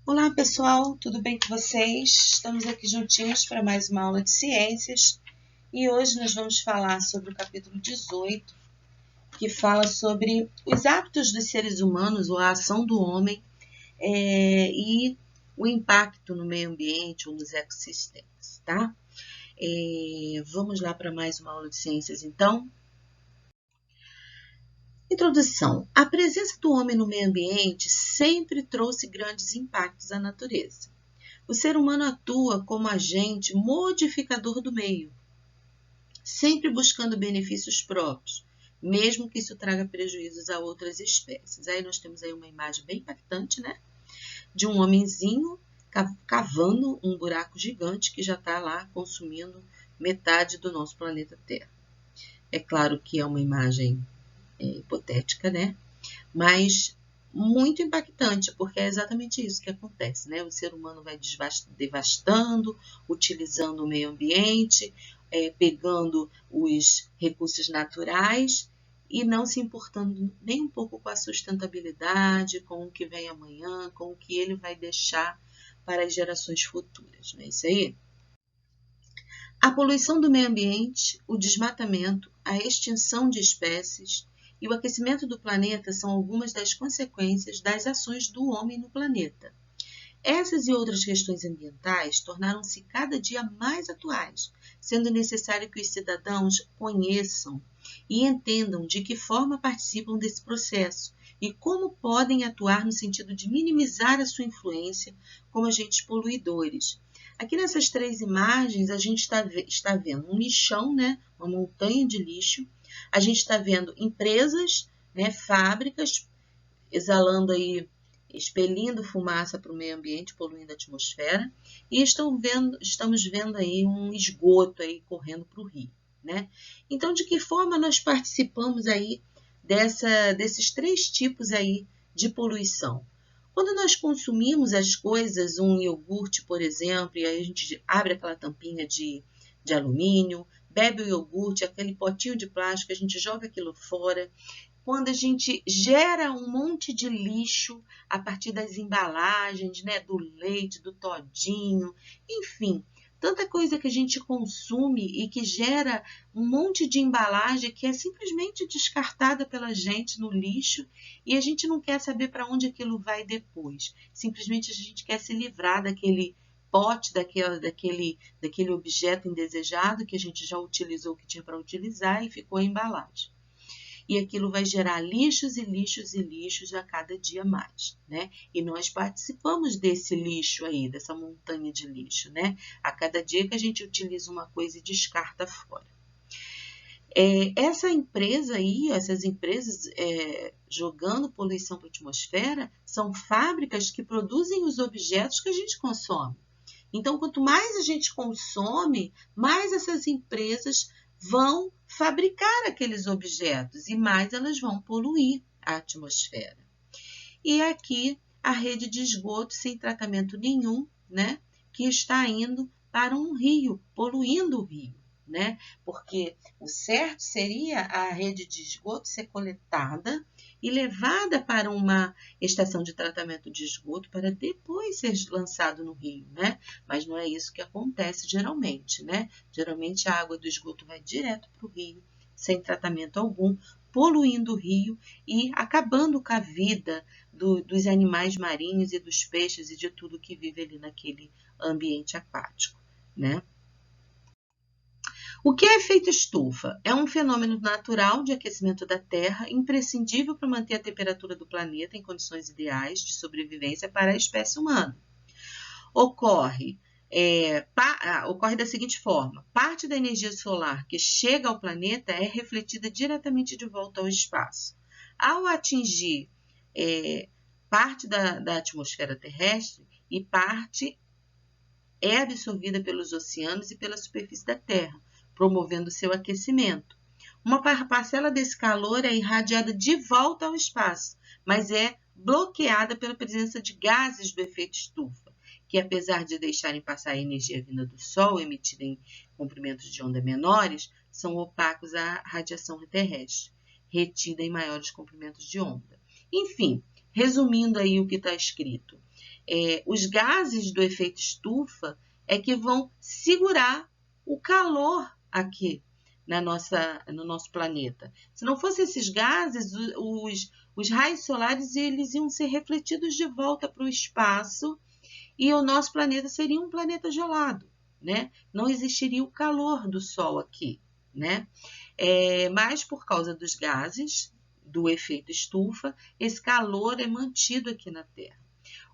Olá pessoal, tudo bem com vocês? Estamos aqui juntinhos para mais uma aula de ciências e hoje nós vamos falar sobre o capítulo 18, que fala sobre os hábitos dos seres humanos ou a ação do homem e o impacto no meio ambiente ou nos ecossistemas, tá? Vamos lá para mais uma aula de ciências então. Introdução. A presença do homem no meio ambiente sempre trouxe grandes impactos à natureza. O ser humano atua como agente modificador do meio, sempre buscando benefícios próprios, mesmo que isso traga prejuízos a outras espécies. Aí nós temos aí uma imagem bem impactante, né? De um homenzinho cavando um buraco gigante que já está lá consumindo metade do nosso planeta Terra. É claro que é uma imagem hipotética, né? Mas muito impactante, porque é exatamente isso que acontece, né? O ser humano vai devastando, utilizando o meio ambiente, pegando os recursos naturais e não se importando nem um pouco com a sustentabilidade, com o que vem amanhã, com o que ele vai deixar para as gerações futuras, não é isso aí? A poluição do meio ambiente, o desmatamento, a extinção de espécies e o aquecimento do planeta são algumas das consequências das ações do homem no planeta. Essas e outras questões ambientais tornaram-se cada dia mais atuais, sendo necessário que os cidadãos conheçam e entendam de que forma participam desse processo e como podem atuar no sentido de minimizar a sua influência como agentes poluidores. Aqui nessas três imagens, a gente está vendo um lixão, né? Uma montanha de lixo. A gente está vendo empresas, né? Fábricas, exalando aí, expelindo fumaça para o meio ambiente, poluindo a atmosfera. E estamos vendo aí um esgoto aí correndo para o rio, né? Então, de que forma nós participamos aí desses três tipos aí de poluição? Quando nós consumimos as coisas, um iogurte, por exemplo, e aí a gente abre aquela tampinha de alumínio, bebe o iogurte, aquele potinho de plástico, a gente joga aquilo fora. Quando a gente gera um monte de lixo a partir das embalagens, né, do leite, do todinho, enfim, tanta coisa que a gente consome e que gera um monte de embalagem que é simplesmente descartada pela gente no lixo e a gente não quer saber para onde aquilo vai depois. Simplesmente a gente quer se livrar daquele pote, daquele objeto indesejado que a gente já utilizou o que tinha para utilizar e ficou a embalagem. E aquilo vai gerar lixos e lixos e lixos a cada dia mais, né? E nós participamos desse lixo aí, dessa montanha de lixo, né? A cada dia que a gente utiliza uma coisa e descarta fora. Essa empresa aí, essas empresas jogando poluição para a atmosfera, são fábricas que produzem os objetos que a gente consome. Então, quanto mais a gente consome, mais essas empresas vão fabricar aqueles objetos e mais elas vão poluir a atmosfera. E aqui a rede de esgoto sem tratamento nenhum, né, que está indo para um rio, poluindo o rio, né? Porque o certo seria a rede de esgoto ser coletada e levada para uma estação de tratamento de esgoto para depois ser lançado no rio, né? Mas não é isso que acontece geralmente, né? Geralmente a água do esgoto vai direto para o rio, sem tratamento algum, poluindo o rio e acabando com a vida dos animais marinhos e dos peixes e de tudo que vive ali naquele ambiente aquático, né? O que é efeito estufa? É um fenômeno natural de aquecimento da Terra, imprescindível para manter a temperatura do planeta em condições ideais de sobrevivência para a espécie humana. Ocorre da seguinte forma: parte da energia solar que chega ao planeta é refletida diretamente de volta ao espaço. Ao atingir parte da atmosfera terrestre e parte é absorvida pelos oceanos e pela superfície da Terra, promovendo seu aquecimento. Uma parcela desse calor é irradiada de volta ao espaço, mas é bloqueada pela presença de gases do efeito estufa, que apesar de deixarem passar a energia vinda do Sol, emitida em comprimentos de onda menores, são opacos à radiação terrestre, retida em maiores comprimentos de onda. Enfim, resumindo aí o que está escrito, os gases do efeito estufa é que vão segurar o calor aqui no nosso planeta. Se não fossem esses gases, os raios solares eles iam ser refletidos de volta para o espaço e o nosso planeta seria um planeta gelado, né? Não existiria o calor do Sol aqui, né? Mas por causa dos gases do efeito estufa, esse calor é mantido aqui na Terra.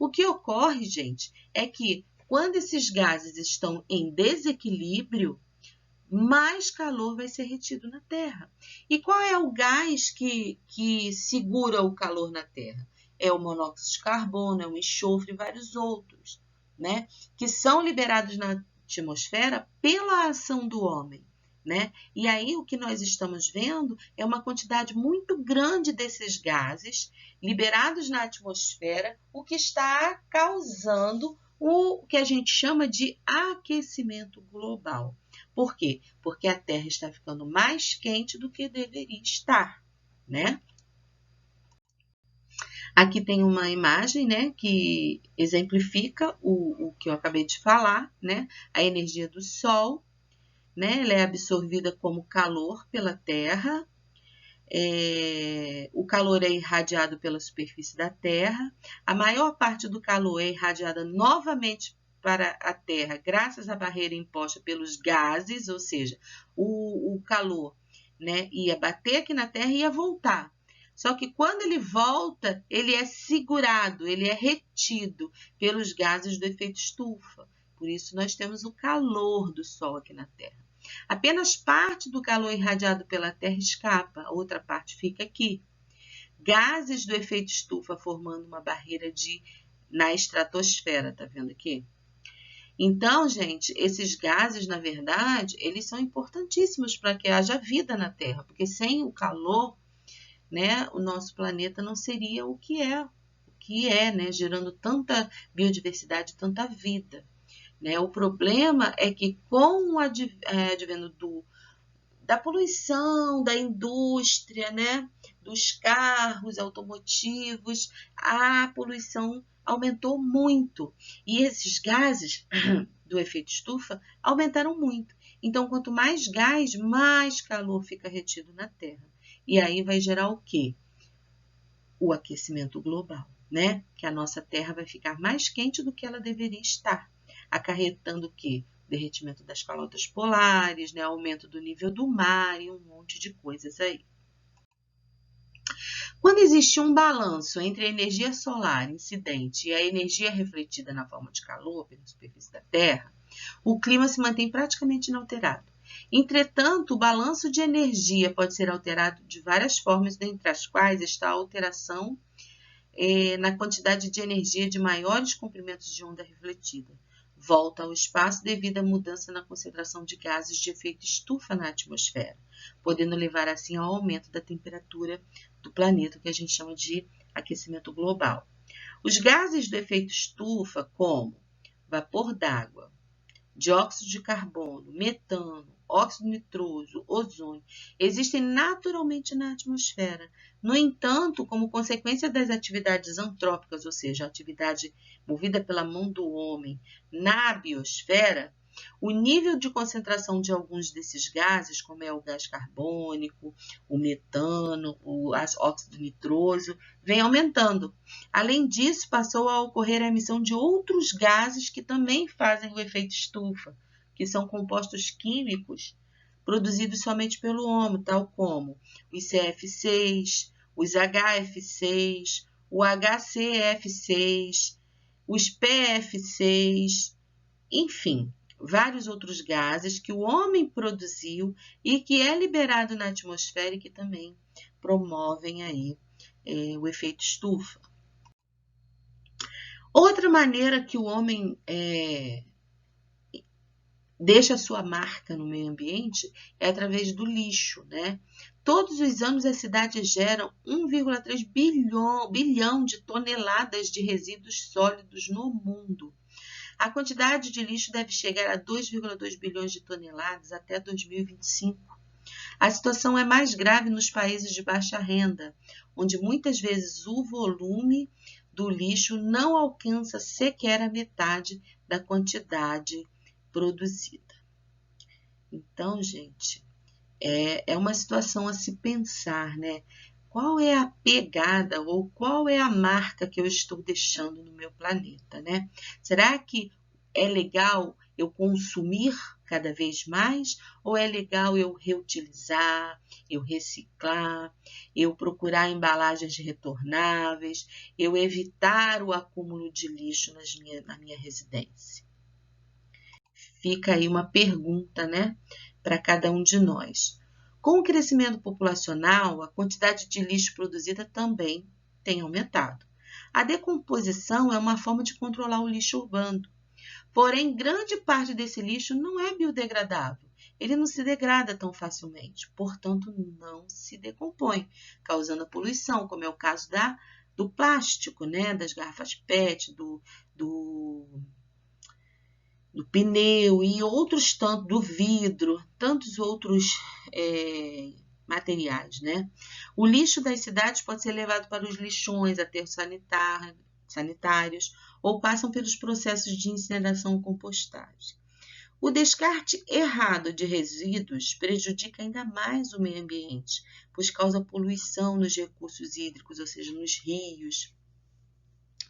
O que ocorre, gente, é que quando esses gases estão em desequilíbrio, mais calor vai ser retido na Terra. E qual é o gás que segura o calor na Terra? É o monóxido de carbono, é o enxofre e vários outros, né? Que são liberados na atmosfera pela ação do homem, né? E aí o que nós estamos vendo é uma quantidade muito grande desses gases liberados na atmosfera, o que está causando o que a gente chama de aquecimento global. Por quê? Porque a Terra está ficando mais quente do que deveria estar, né? Aqui tem uma imagem, né, que exemplifica o que eu acabei de falar, né? A energia do Sol, né? Ela é absorvida como calor pela Terra. O calor é irradiado pela superfície da Terra. A maior parte do calor é irradiada novamente para a Terra, graças à barreira imposta pelos gases, ou seja, o calor, né, ia bater aqui na Terra e ia voltar. Só que quando ele volta, ele é segurado, ele é retido pelos gases do efeito estufa. Por isso, nós temos o calor do Sol aqui na Terra. Apenas parte do calor irradiado pela Terra escapa, a outra parte fica aqui. Gases do efeito estufa formando uma barreira na estratosfera, tá vendo aqui? Então, gente, esses gases, na verdade, eles são importantíssimos para que haja vida na Terra, porque sem o calor, né, o nosso planeta não seria o que é, né, gerando tanta biodiversidade, tanta vida. Né? O problema é que com o advento da poluição, da indústria, né, dos carros automotivos, a poluição aumentou muito. E esses gases do efeito estufa aumentaram muito. Então, quanto mais gás, mais calor fica retido na Terra. E aí vai gerar o quê? O aquecimento global, né? Que a nossa Terra vai ficar mais quente do que ela deveria estar, acarretando o quê? Derretimento das calotas polares, né? Aumento do nível do mar e um monte de coisas aí. Quando existe um balanço entre a energia solar incidente e a energia refletida na forma de calor pela superfície da Terra, o clima se mantém praticamente inalterado. Entretanto, o balanço de energia pode ser alterado de várias formas, dentre as quais está a alteração na quantidade de energia de maiores comprimentos de onda refletida. Volta ao espaço devido à mudança na concentração de gases de efeito estufa na atmosfera, podendo levar assim ao aumento da temperatura do planeta, que a gente chama de aquecimento global. Os gases do efeito estufa, como vapor d'água, dióxido de carbono, metano, óxido nitroso, ozônio, existem naturalmente na atmosfera. No entanto, como consequência das atividades antrópicas, ou seja, a atividade movida pela mão do homem na biosfera, o nível de concentração de alguns desses gases, como é o gás carbônico, o metano, o óxido nitroso, vem aumentando. Além disso, passou a ocorrer a emissão de outros gases que também fazem o efeito estufa, que são compostos químicos produzidos somente pelo homem, tal como os CF6, os HF6, o HCF6, os PF6, enfim, vários outros gases que o homem produziu e que é liberado na atmosfera e que também promovem aí o efeito estufa. Outra maneira que o homem deixa a sua marca no meio ambiente é através do lixo, né? Todos os anos as cidades geram 1,3 bilhão de toneladas de resíduos sólidos no mundo. A quantidade de lixo deve chegar a 2,2 bilhões de toneladas até 2025. A situação é mais grave nos países de baixa renda, onde muitas vezes o volume do lixo não alcança sequer a metade da quantidade produzida. Então, gente, é uma situação a se pensar, né? Qual é a pegada ou qual é a marca que eu estou deixando no meu planeta, né? Será que é legal eu consumir cada vez mais ou é legal eu reutilizar, eu reciclar, eu procurar embalagens retornáveis, eu evitar o acúmulo de lixo na minha residência? Fica aí uma pergunta, né, para cada um de nós. Com o crescimento populacional, a quantidade de lixo produzida também tem aumentado. A decomposição é uma forma de controlar o lixo urbano. Porém, grande parte desse lixo não é biodegradável. Ele não se degrada tão facilmente, portanto, não se decompõe, causando a poluição, como é o caso do plástico, né, das garrafas PET, do pneu e outros tantos, do vidro, tantos outros materiais, né? O lixo das cidades pode ser levado para os lixões, aterros sanitários, ou passam pelos processos de incineração ou compostagem. O descarte errado de resíduos prejudica ainda mais o meio ambiente, pois causa poluição nos recursos hídricos, ou seja, nos rios,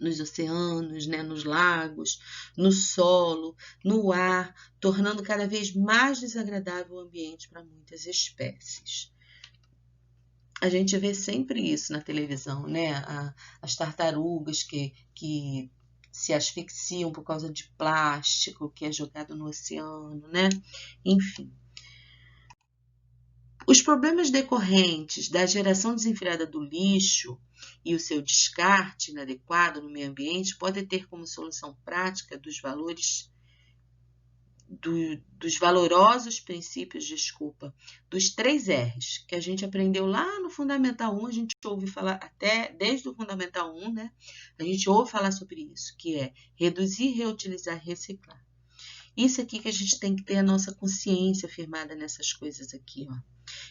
nos oceanos, né, nos lagos, no solo, no ar, tornando cada vez mais desagradável o ambiente para muitas espécies. A gente vê sempre isso na televisão, né? As tartarugas que se asfixiam por causa de plástico que é jogado no oceano, né? Enfim. Os problemas decorrentes da geração desenfreada do lixo e o seu descarte inadequado no meio ambiente podem ter como solução prática dos valorosos princípios, dos 3 R's, que a gente aprendeu lá no Fundamental 1, a gente ouve falar até desde o Fundamental 1, né? A gente ouve falar sobre isso, que é reduzir, reutilizar e reciclar. Isso aqui que a gente tem que ter a nossa consciência firmada nessas coisas aqui, ó.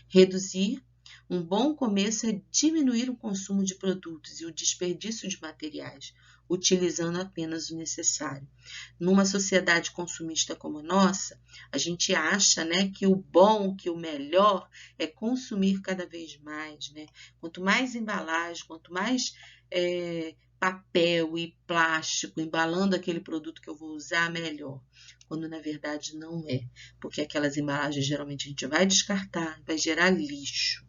Reduzir, um bom começo é diminuir o consumo de produtos e o desperdício de materiais, utilizando apenas o necessário. Numa sociedade consumista como a nossa, a gente acha, né, que o bom, que o melhor é consumir cada vez mais, né? Quanto mais embalagem, quanto mais papel e plástico embalando aquele produto que eu vou usar, melhor. Quando na verdade não é, porque aquelas embalagens geralmente a gente vai descartar, vai gerar lixo.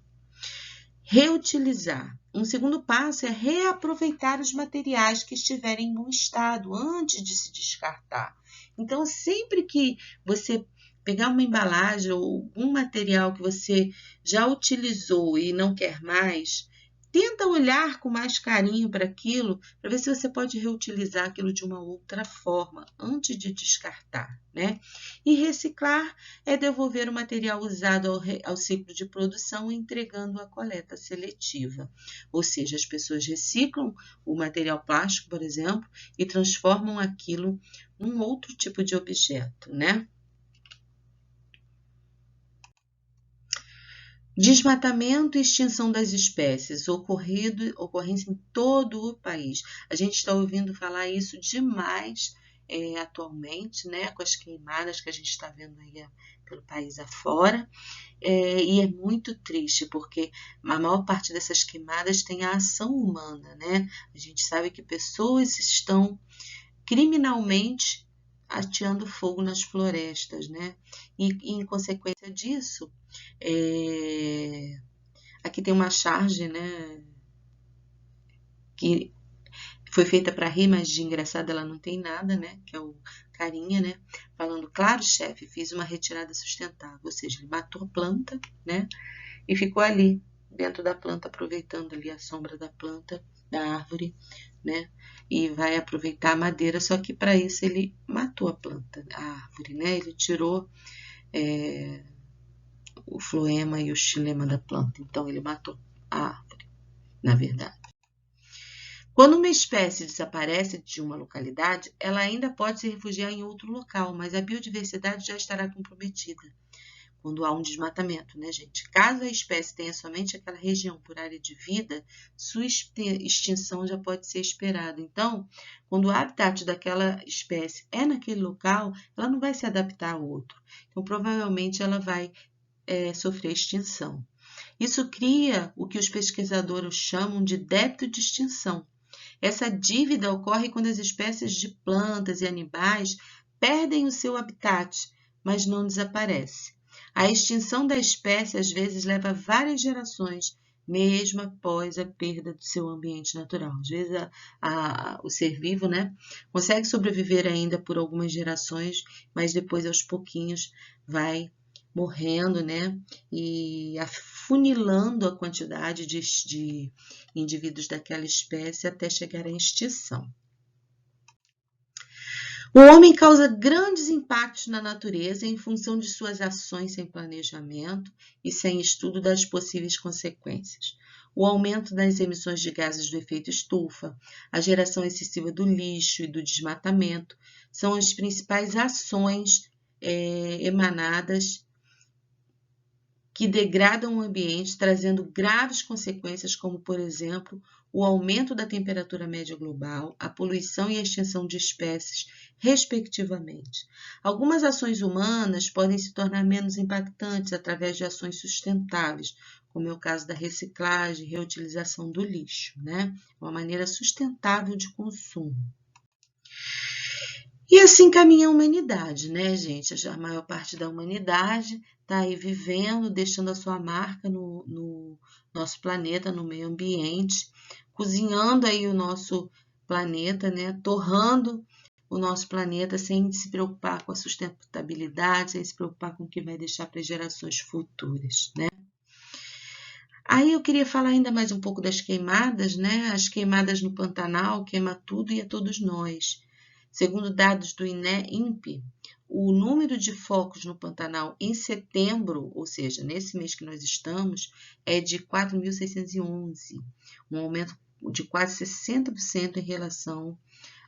Reutilizar. Um segundo passo é reaproveitar os materiais que estiverem em bom estado antes de se descartar. Então, sempre que você pegar uma embalagem ou algum material que você já utilizou e não quer mais, tenta olhar com mais carinho para aquilo, para ver se você pode reutilizar aquilo de uma outra forma, antes de descartar, né? E reciclar é devolver o material usado ao ciclo de produção, entregando a coleta seletiva. Ou seja, as pessoas reciclam o material plástico, por exemplo, e transformam aquilo num outro tipo de objeto, né? Desmatamento e extinção das espécies, ocorrência em todo o país. A gente está ouvindo falar isso demais atualmente, né, com as queimadas que a gente está vendo aí pelo país afora. E é muito triste, porque a maior parte dessas queimadas tem a ação humana, né? A gente sabe que pessoas estão criminalmente ateando fogo nas florestas, né? E em consequência disso, aqui tem uma charge, né, que foi feita para rir, mas de engraçado ela não tem nada, né, que é o carinha, né, falando: claro, chefe, fiz uma retirada sustentável, ou seja, ele matou a planta, né, e ficou ali dentro da planta, aproveitando ali a sombra da planta, da árvore, né, e vai aproveitar a madeira, só que para isso ele matou a planta, a árvore, né, ele tirou o floema e o xilema da planta, então ele matou a árvore, na verdade. Quando uma espécie desaparece de uma localidade, ela ainda pode se refugiar em outro local, mas a biodiversidade já estará comprometida. quando há um desmatamento, né, gente? Caso a espécie tenha somente aquela região por área de vida, sua extinção já pode ser esperada. Então, quando o habitat daquela espécie é naquele local, ela não vai se adaptar a outro. Então, provavelmente, ela vai sofrer extinção. Isso cria o que os pesquisadores chamam de débito de extinção. Essa dívida ocorre quando as espécies de plantas e animais perdem o seu habitat, mas não desaparecem. A extinção da espécie às vezes leva várias gerações, mesmo após a perda do seu ambiente natural. Às vezes o ser vivo, né, consegue sobreviver ainda por algumas gerações, mas depois aos pouquinhos vai morrendo, né, e afunilando a quantidade de indivíduos daquela espécie até chegar à extinção. O homem causa grandes impactos na natureza em função de suas ações sem planejamento e sem estudo das possíveis consequências. O aumento das emissões de gases do efeito estufa, a geração excessiva do lixo e do desmatamento são as principais ações emanadas que degradam o ambiente, trazendo graves consequências, como, por exemplo, o aumento da temperatura média global, a poluição e a extinção de espécies, respectivamente. Algumas ações humanas podem se tornar menos impactantes através de ações sustentáveis, como é o caso da reciclagem e reutilização do lixo, né? Uma maneira sustentável de consumo. E assim caminha a humanidade, né, gente? A maior parte da humanidade está aí vivendo, deixando a sua marca no nosso planeta, no meio ambiente, cozinhando aí o nosso planeta, né? Torrando o nosso planeta sem se preocupar com a sustentabilidade, sem se preocupar com o que vai deixar para as gerações futuras, né? Aí eu queria falar ainda mais um pouco das queimadas, né? As queimadas no Pantanal queima tudo e a todos nós. Segundo dados do INPE, o número de focos no Pantanal em setembro, ou seja, nesse mês que nós estamos, é de 4.611, um aumento de quase 60% em relação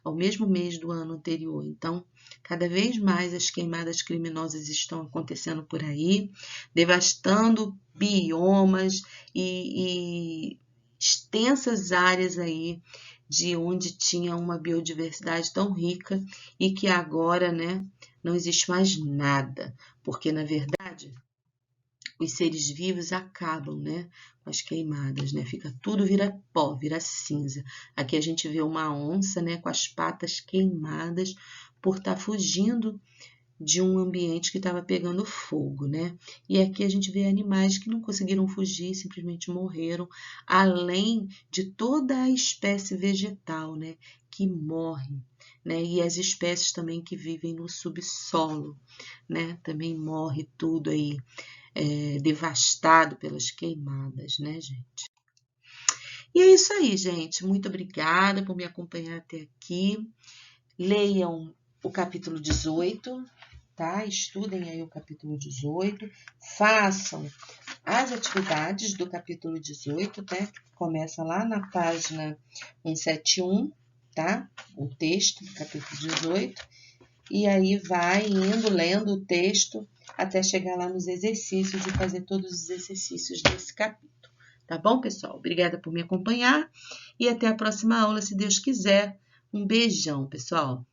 ao mesmo mês do ano anterior. Então, cada vez mais as queimadas criminosas estão acontecendo por aí, devastando biomas e extensas áreas aí de onde tinha uma biodiversidade tão rica e que agora, né, não existe mais nada, porque na verdade os seres vivos acabam, né, com as queimadas, né, vira pó, vira cinza. Aqui a gente vê uma onça, né, com as patas queimadas por estar fugindo de um ambiente que estava pegando fogo, né? E aqui a gente vê animais que não conseguiram fugir, simplesmente morreram, além de toda a espécie vegetal, né, que morre, né? E as espécies também que vivem no subsolo, né? Também morre tudo aí, devastado pelas queimadas, né, gente? E é isso aí, gente. Muito obrigada por me acompanhar até aqui. Leiam o capítulo 18, tá? Estudem aí o capítulo 18, façam as atividades do capítulo 18, tá? Começa lá na página 171, tá? O texto do capítulo 18, e aí vai indo, lendo o texto, até chegar lá nos exercícios e fazer todos os exercícios desse capítulo. Tá bom, pessoal? Obrigada por me acompanhar e até a próxima aula, se Deus quiser. Um beijão, pessoal!